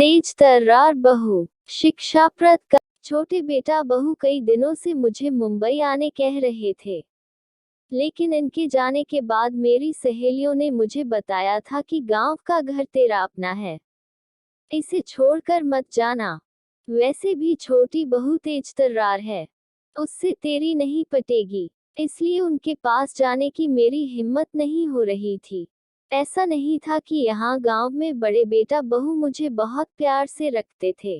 तेज तर्रार बहू शिक्षाप्रद का छोटे बेटा बहू कई दिनों से मुझे मुंबई आने कह रहे थे, लेकिन इनके जाने के बाद मेरी सहेलियों ने मुझे बताया था कि गांव का घर तेरा अपना है, इसे छोड़कर मत जाना। वैसे भी छोटी बहू तेज तर्रार है, उससे तेरी नहीं पटेगी, इसलिए उनके पास जाने की मेरी हिम्मत नहीं हो रही थी। ऐसा नहीं था कि यहाँ गांव में बड़े बेटा बहू मुझे बहुत प्यार से रखते थे।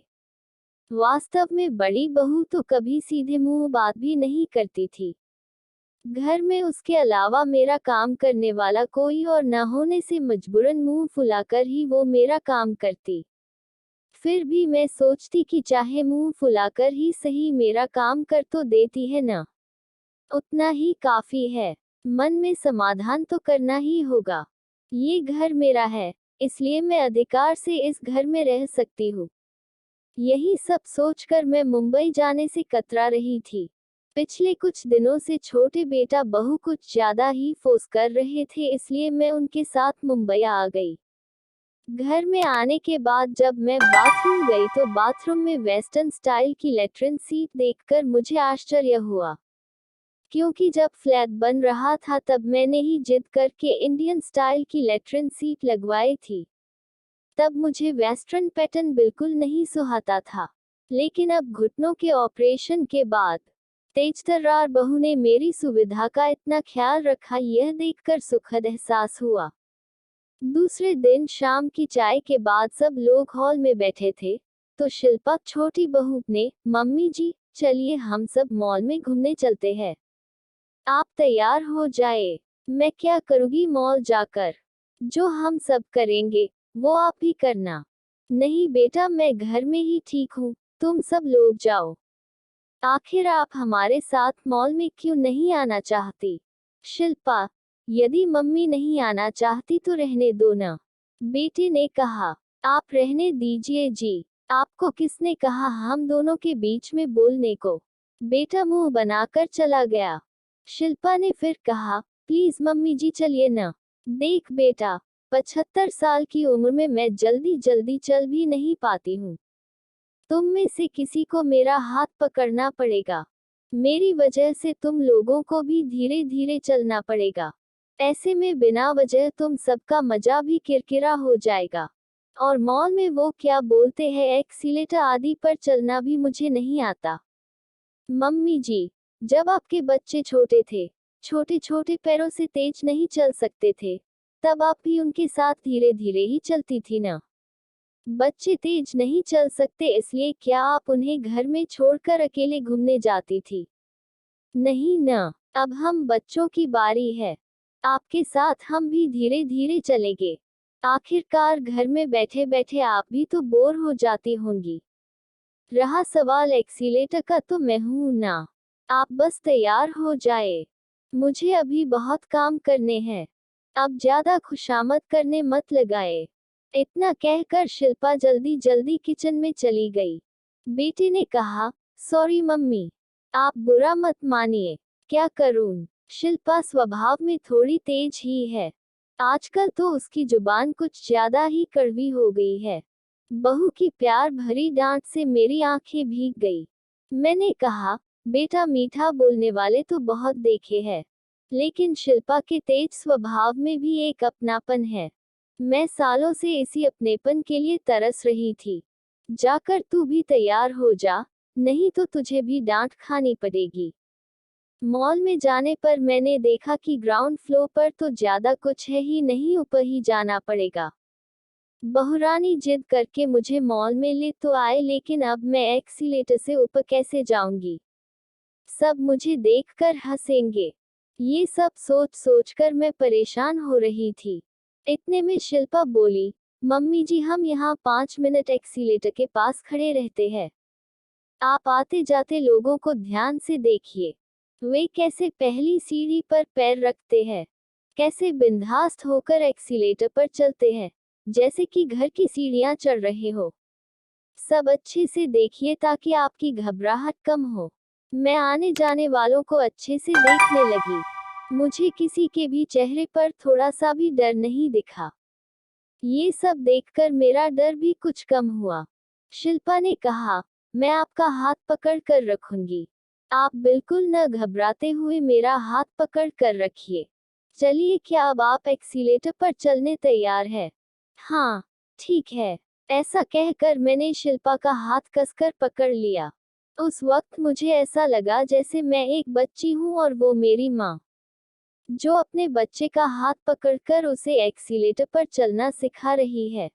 वास्तव में बड़ी बहू तो कभी सीधे मुंह बात भी नहीं करती थी। घर में उसके अलावा मेरा काम करने वाला कोई और न होने से मजबूरन मुंह फुलाकर ही वो मेरा काम करती। फिर भी मैं सोचती कि चाहे मुंह फुलाकर ही सही मेरा काम कर तो देती है ना, उतना ही काफी है। मन में समाधान तो करना ही होगा। ये घर मेरा है, इसलिए मैं अधिकार से इस घर में रह सकती हूँ। यही सब सोचकर मैं मुंबई जाने से कतरा रही थी। पिछले कुछ दिनों से छोटे बेटा बहू कुछ ज्यादा ही फोर्स कर रहे थे, इसलिए मैं उनके साथ मुंबई आ गई। घर में आने के बाद जब मैं बाथरूम गई तो बाथरूम में वेस्टर्न स्टाइल की लेट्रिन सीट देखकर मुझे आश्चर्य हुआ, क्योंकि जब फ्लैट बन रहा था तब मैंने ही जिद करके इंडियन स्टाइल की लेट्रिन सीट लगवाई थी। तब मुझे वेस्टर्न पैटर्न बिल्कुल नहीं सुहाता था, लेकिन अब घुटनों के ऑपरेशन के बाद तेज तर्रार बहू ने मेरी सुविधा का इतना ख्याल रखा, यह देखकर सुखद एहसास हुआ। दूसरे दिन शाम की चाय के बाद सब लोग हॉल में बैठे थे, तो शिल्पा छोटी बहू ने, मम्मी जी चलिए हम सब मॉल में घूमने चलते हैं। आप तैयार हो जाए। मैं क्या करूँगी मॉल जाकर, जो हम सब करेंगे वो आप ही करना। नहीं बेटा मैं घर में ही ठीक हूँ, तुम सब लोग जाओ। आखिर आप हमारे साथ मॉल में क्यों नहीं आना चाहती? शिल्पा, यदि मम्मी नहीं आना चाहती तो रहने दो ना, बेटे ने कहा। आप रहने दीजिए जी, आपको किसने कहा हम दोनों के बीच में बोलने को? बेटा मुंह बनाकर चला गया। शिल्पा ने फिर कहा, प्लीज मम्मी जी चलिए ना। देख बेटा, 75 साल की उम्र में मैं जल्दी जल्दी चल भी नहीं पाती हूँ। तुम में से किसी को मेरा हाथ पकड़ना पड़ेगा। मेरी वजह से तुम लोगों को भी धीरे धीरे चलना पड़ेगा। ऐसे में बिना वजह तुम सबका मजा भी किरकिरा हो जाएगा। और मॉल में वो क्या बोलते हैं एक्सीलेटर आदि पर चलना भी मुझे नहीं आता। मम्मी जी, जब आपके बच्चे छोटे थे, छोटे छोटे पैरों से तेज नहीं चल सकते थे, तब आप भी उनके साथ धीरे धीरे ही चलती थी ना। बच्चे तेज नहीं चल सकते इसलिए क्या आप उन्हें घर में छोड़कर अकेले घूमने जाती थी? नहीं ना, अब हम बच्चों की बारी है। आपके साथ हम भी धीरे धीरे चलेंगे। आखिरकार घर में बैठे बैठे आप भी तो बोर हो जाती होंगी। रहा सवाल एक्सीलेटर का तो मैं हूं ना, आप बस तैयार हो जाए। मुझे अभी बहुत काम करने हैं, अब ज्यादा खुशामद करने मत लगाए। इतना कहकर शिल्पा जल्दी जल्दी किचन में चली गई। बेटे ने कहा, सॉरी मम्मी, आप बुरा मत मानिए। क्या करूं, शिल्पा स्वभाव में थोड़ी तेज ही है। आजकल तो उसकी जुबान कुछ ज्यादा ही कड़वी हो गई है। बहू की प्यार भरी डांट से मेरी आंखें भीग गई। मैंने कहा, बेटा मीठा बोलने वाले तो बहुत देखे हैं, लेकिन शिल्पा के तेज स्वभाव में भी एक अपनापन है। मैं सालों से इसी अपनेपन के लिए तरस रही थी। जाकर तू भी तैयार हो जा, नहीं तो तुझे भी डांट खानी पड़ेगी। मॉल में जाने पर मैंने देखा कि ग्राउंड फ्लोर पर तो ज्यादा कुछ है ही नहीं, ऊपर ही जाना पड़ेगा। बहुरानी जिद करके मुझे मॉल में ले तो आए, लेकिन अब मैं एक्सीलेटर से ऊपर कैसे जाऊंगी? सब मुझे देखकर हंसेंगे। ये सब सोच सोचकर मैं परेशान हो रही थी। इतने में शिल्पा बोली, मम्मी जी हम यहाँ 5 मिनट एक्सीलेटर के पास खड़े रहते हैं। आप आते जाते लोगों को ध्यान से देखिए, वे कैसे पहली सीढ़ी पर पैर रखते हैं, कैसे बिंदास्त होकर एक्सीलेटर पर चलते हैं, जैसे कि घर की सीढ़ियां चढ़ रहे हो। सब अच्छे से देखिए ताकि आपकी घबराहट कम हो। मैं आने जाने वालों को अच्छे से देखने लगी। मुझे किसी के भी चेहरे पर थोड़ा सा भी डर नहीं दिखा। ये सब देखकर मेरा डर भी कुछ कम हुआ। शिल्पा ने कहा, मैं आपका हाथ पकड़ कर रखूंगी। आप बिल्कुल न घबराते हुए मेरा हाथ पकड़ कर रखिए। चलिए, क्या अब आप एक्सीलेटर पर चलने तैयार है? हाँ, ठीक है। ऐसा कहकर मैंने शिल्पा का हाथ कसकर पकड़ लिया। उस वक्त मुझे ऐसा लगा जैसे मैं एक बच्ची हूँ और वो मेरी माँ, जो अपने बच्चे का हाथ पकड़कर उसे एक्सीलेटर पर चलना सिखा रही है।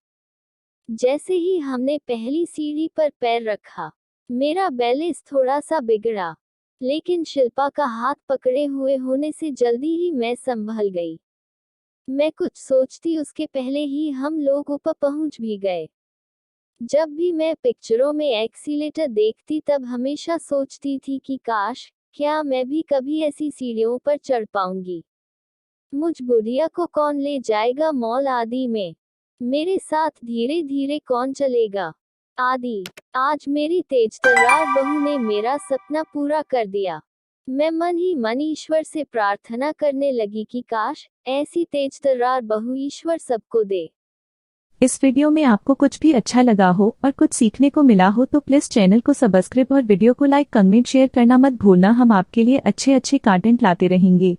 जैसे ही हमने पहली सीढ़ी पर पैर रखा, मेरा बैलेंस थोड़ा सा बिगड़ा, लेकिन शिल्पा का हाथ पकड़े हुए होने से जल्दी ही मैं संभल गई। मैं कुछ सोचती उसके पहले ही हम लोग ऊपर पहुंच भी गए। जब भी मैं पिक्चरों में एक्सीलेटर देखती तब हमेशा सोचती थी कि काश, क्या मैं भी कभी ऐसी सीढ़ियों पर चढ़ पाऊंगी। मुझ बुढ़िया को कौन ले जाएगा मॉल आदि में? मेरे साथ धीरे धीरे कौन चलेगा? आदि। आज मेरी तेजतर्रार बहू ने मेरा सपना पूरा कर दिया। मैं मन ही मन ईश्वर से प्रार्थना करने लगी कि काश, ऐसी तेजतर्रार बहू ईश्वर सबको दे। इस वीडियो में आपको कुछ भी अच्छा लगा हो और कुछ सीखने को मिला हो तो प्लीज चैनल को सब्सक्राइब और वीडियो को लाइक कमेंट शेयर करना मत भूलना। हम आपके लिए अच्छे कंटेंट लाते रहेंगे।